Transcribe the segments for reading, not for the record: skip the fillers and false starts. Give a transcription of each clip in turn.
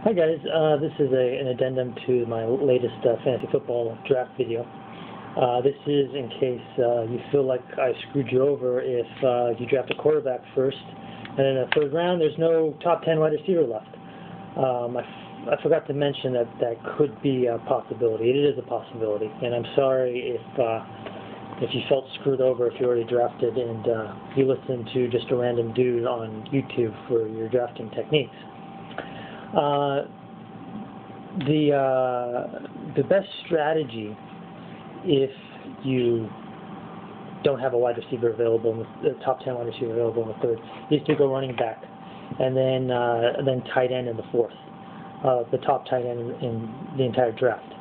Hi guys, this is an addendum to my latest fantasy football draft video. This is in case you feel like I screwed you over if you draft a quarterback first, and in the third round there's no top 10 wide receiver left. I forgot to mention that that could be a possibility. It is a possibility, and I'm sorry if you felt screwed over if you already drafted and you listened to just a random dude on YouTube for your drafting techniques. The best strategy if you don't have a wide receiver available, in the top 10 wide receiver available in the third, is to go running back, and then tight end in the fourth, the top tight end in the entire draft.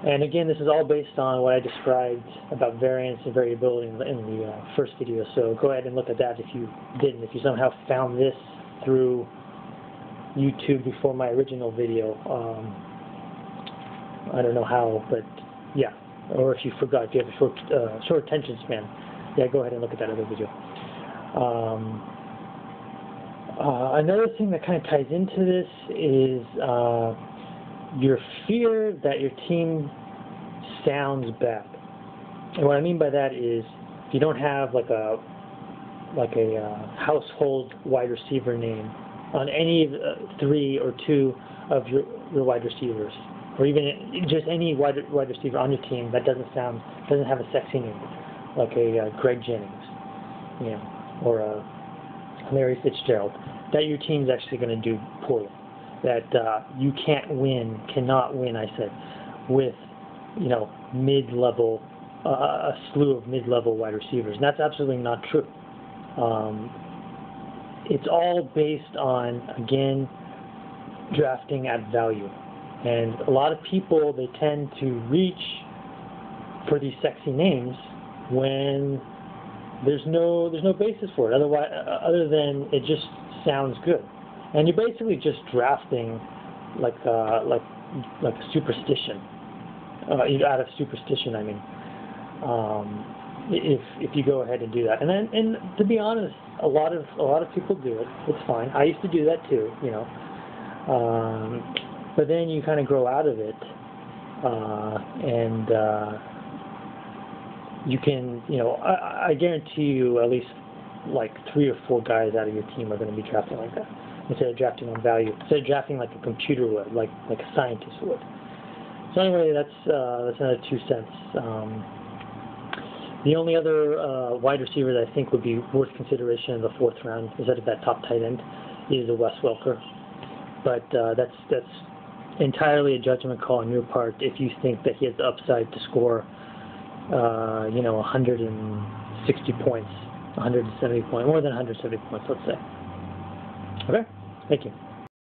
And again, this is all based on what I described about variance and variability in the first video. So go ahead and look at that if you didn't. If you somehow found this through YouTube before my original video, I don't know how, but yeah, or if you forgot, if you have a short attention span, yeah, go ahead and look at that other video. Another thing that kind of ties into this is your fear that your team sounds bad. And what I mean by that is if you don't have like a household wide receiver name on any of three or two of your wide receivers, or even just any wide receiver on your team that doesn't have a sexy name, like a Greg Jennings, you know, or a Larry Fitzgerald, that your team's actually going to do poorly. That you cannot win, I said, with, you know, mid-level, a slew of mid-level wide receivers. And that's absolutely not true. It's all based on, again, drafting at value. And a lot of people, they tend to reach for these sexy names when there's no basis for it. Otherwise, other than it just sounds good. And you're basically just drafting like a superstition. Out of superstition, I mean. If you go ahead and do that, and to be honest, a lot of people do it. It's fine. I used to do that too, you know. But then you kind of grow out of it, and you can, you know, I guarantee you at least like 3 or 4 guys out of your team are going to be drafting like that, instead of drafting on value, instead of drafting like a computer would, like a scientist would. So anyway, that's another 2 cents. The only other wide receiver that I think would be worth consideration in the 4th round, instead of that top tight end, is a Wes Welker. But that's entirely a judgment call on your part if you think that he has the upside to score, you know, 160 points, 170 points, more than 170 points, let's say. Okay, thank you.